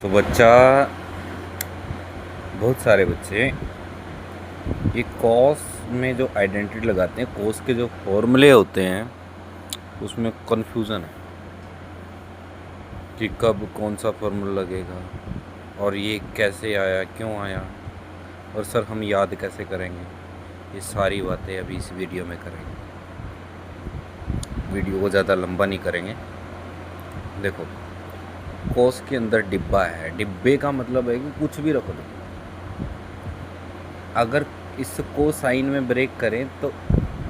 तो बच्चा बहुत सारे बच्चे ये कॉस में जो आइडेंटिटी लगाते हैं, कॉस के जो फॉर्मूले होते हैं उसमें कन्फ्यूज़न है कि कब कौन सा फॉर्मूला लगेगा और ये कैसे आया, क्यों आया, और सर हम याद कैसे करेंगे। ये सारी बातें अभी इस वीडियो में करेंगे। वीडियो को ज़्यादा लंबा नहीं करेंगे। देखो, कॉस के अंदर डिब्बा है। डिब्बे का मतलब है कि कुछ भी रख दो। अगर इसको साइन में ब्रेक करें तो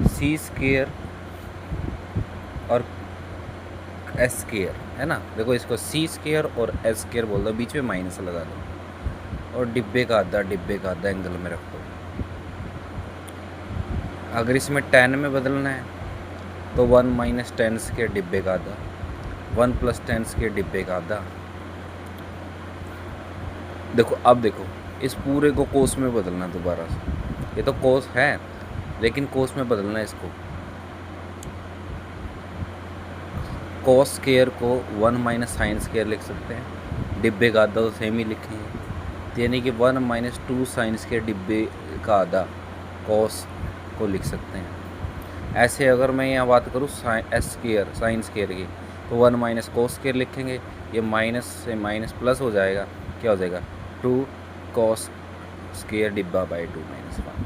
सी स्क्वायर और एस स्क्वायर है ना। देखो, इसको सी स्क्वायर और एस स्क्वायर बोल दो, बीच में माइनस लगा दो और डिब्बे का आधा एंगल में रख दो। अगर इसमें 10 में बदलना है तो 1 माइनस 10 स्क्वायर डिब्बे का आधा, 1 प्लस 10 स्क्वायर डिब्बे का आधा। देखो, अब देखो, इस पूरे को कोस में बदलना दोबारा से। ये तो कोस है लेकिन कोस में बदलना है इसको। कोस स्क्वायर को 1 माइनस साइन स्क्वायर लिख सकते हैं, डिब्बे का आधा तो सेम ही लिखेंगे, यानी कि 1 माइनस 2 साइन स्क्वायर डिब्बे का आधा कोस को लिख सकते हैं। ऐसे अगर मैं यहाँ बात करूँ एस स्क्वायर साइन स्क्वायर की, तो 1 माइनस कोस स्क्वायर लिखेंगे। ये माइनस से माइनस प्लस हो जाएगा, क्या हो जाएगा 2 कोस स्क्वायर डिब्बा बाई 2 माइनस 1।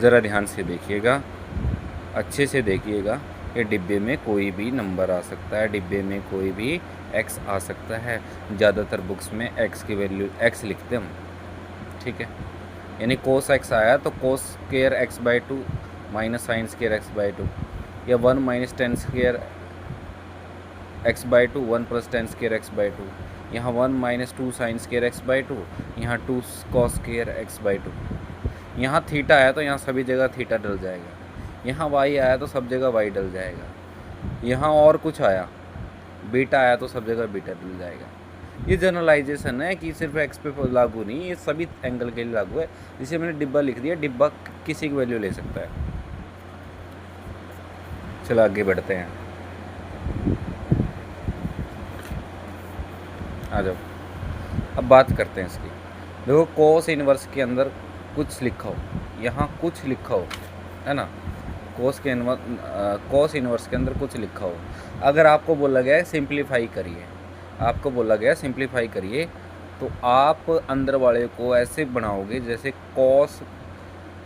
ज़रा ध्यान से देखिएगा, अच्छे से देखिएगा। ये डिब्बे में कोई भी नंबर आ सकता है, डिब्बे में कोई भी एक्स आ सकता है। ज़्यादातर बुक्स में एक्स की वैल्यू एक्स लिखते हम, ठीक है। यानी कोस एक्स आया तो cos square x by 2 minus sine square x by 2, या 1 minus 10 square x by 2, 1 plus 10 square x by 2। यहाँ 1 minus 2 sine square x by 2, यहाँ 2 कॉस स्क्वायर एक्स बाई 2। यहाँ थीटा आया तो यहाँ सभी जगह थीटा डल जाएगा। यहाँ वाई आया तो सब जगह वाई डल जाएगा। यहाँ और कुछ आया, बीटा आया तो सब जगह बीटा डल जाएगा। ये जनरलाइजेशन है कि सिर्फ एक्स पे लागू नहीं, ये सभी एंगल के लिए लागू है। जिसे मैंने डिब्बा लिख दिया, डिब्बा किसी की वैल्यू ले सकता है। चलो आगे बढ़ते हैं, आ जाओ। अब बात करते हैं इसकी। देखो, कोस इनवर्स के अंदर कुछ लिखा हो, यहाँ कुछ लिखा हो, है ना। कोस इनवर्स के अंदर कुछ लिखा हो। अगर आपको बोला गया है सिंप्लीफाई करिए, तो आप अंदर वाले को ऐसे बनाओगे जैसे कॉस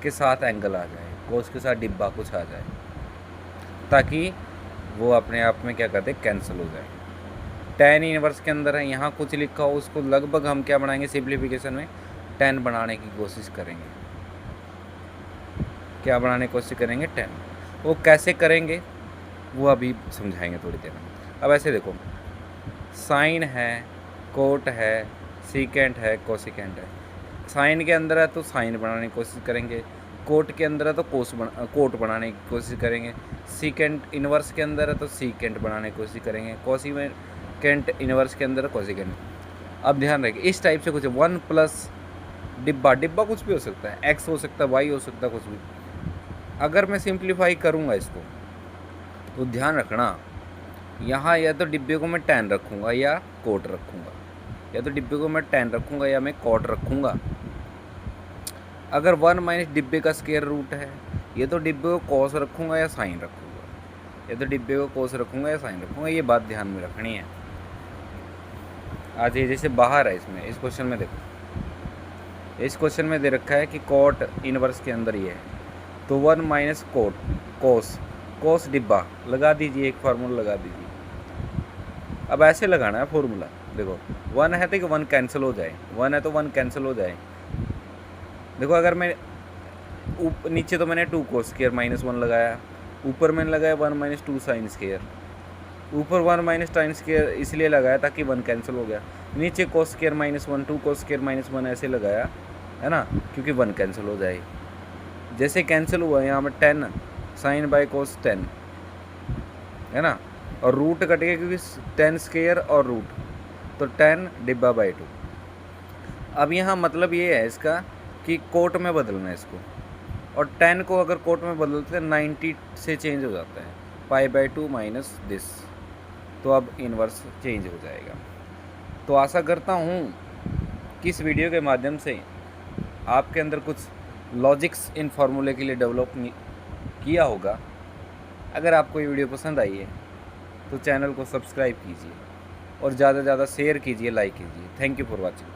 के साथ एंगल आ जाए, कॉस के साथ डिब्बा कुछ आ जाए, ताकि वो अपने आप में क्या करते, कैंसिल हो जाए। टेन इनवर्स के अंदर है, यहाँ कुछ लिखा हो, उसको लगभग हम क्या बनाएंगे सिंप्लीफिकेशन में, 10 बनाने की कोशिश करेंगे। क्या बनाने की कोशिश करेंगे, 10। वो कैसे करेंगे वो अभी समझाएंगे थोड़ी देर में। अब ऐसे देखो, साइन है, कोट है, सीकेंट है, कोसिकेंट है। साइन के अंदर है तो साइन बनाने की कोशिश करेंगे, कोट के अंदर है तो कोट बनाने की कोशिश करेंगे, सीकेंट इनवर्स के अंदर है तो सीकेंट बनाने की कोशिश करेंगे, कोसिकेंट इनवर्स के अंदर है कोसिकेंट। अब ध्यान रखिए, इस टाइप से कुछ 1 प्लस डिब्बा कुछ भी हो सकता है, एक्स हो सकता है, वाई हो सकता है, कुछ भी। अगर मैं सिंप्लीफाई करूँगा इसको तो ध्यान रखना, यहाँ या तो डिब्बे को मैं 10 रखूँगा या कोट रखूँगा, या तो डिब्बे को मैं 10 रखूँगा या मैं कोट रखूँगा। अगर 1 माइनस डिब्बे का स्क्वायर रूट है, ये तो डिब्बे को कॉस रखूँगा या साइन रखूँगा, या तो डिब्बे को कॉस रखूँगा या साइन रखूँगा। ये बात ध्यान में रखनी है। आज ये जैसे बाहर है, इसमें इस क्वेश्चन में देखो, इस क्वेश्चन में दे रखा है कि कोट इनवर्स के अंदर ये है, तो 1 माइनस कोस डिब्बा लगा दीजिए, एक फार्मूला लगा दीजिए। अब ऐसे लगाना है फार्मूला। देखो, 1 है तो कि 1 कैंसिल हो जाए, 1 है तो 1 कैंसिल हो जाए। देखो, अगर मैं नीचे तो मैंने 2 कोस स्क्वायर माइनस 1 लगाया, ऊपर मैंने लगाया 1 माइनस 2 साइन स्क्वायर। ऊपर 1 माइनस साइन स्क्वायर इसलिए लगाया ताकि 1 कैंसिल हो गया। नीचे cos square minus 1, 2 cos square minus 1 ऐसे लगाया, है ना, क्योंकि 1 कैंसिल हो जाए। जैसे कैंसिल हुआ यहाँ में 10 साइन बाई कोस 10, है ना, और रूट कट गया क्योंकि 10 स्क्वायर और रूट, तो 10 डिब्बा बाई 2। अब यहाँ मतलब ये है इसका कि कोट में बदलना है इसको, और 10 को अगर कोट में बदलते हैं 90 से चेंज हो जाता है, पाई बाई 2 माइनस दिस, तो अब इन्वर्स चेंज हो जाएगा। तो आशा करता हूँ कि इस वीडियो के माध्यम से आपके अंदर कुछ लॉजिक्स इन फार्मूले के लिए डेवलप किया होगा। अगर आपको ये वीडियो पसंद आई है तो चैनल को सब्सक्राइब कीजिए और ज़्यादा से ज़्यादा शेयर कीजिए, लाइक कीजिए। Thank you for watching.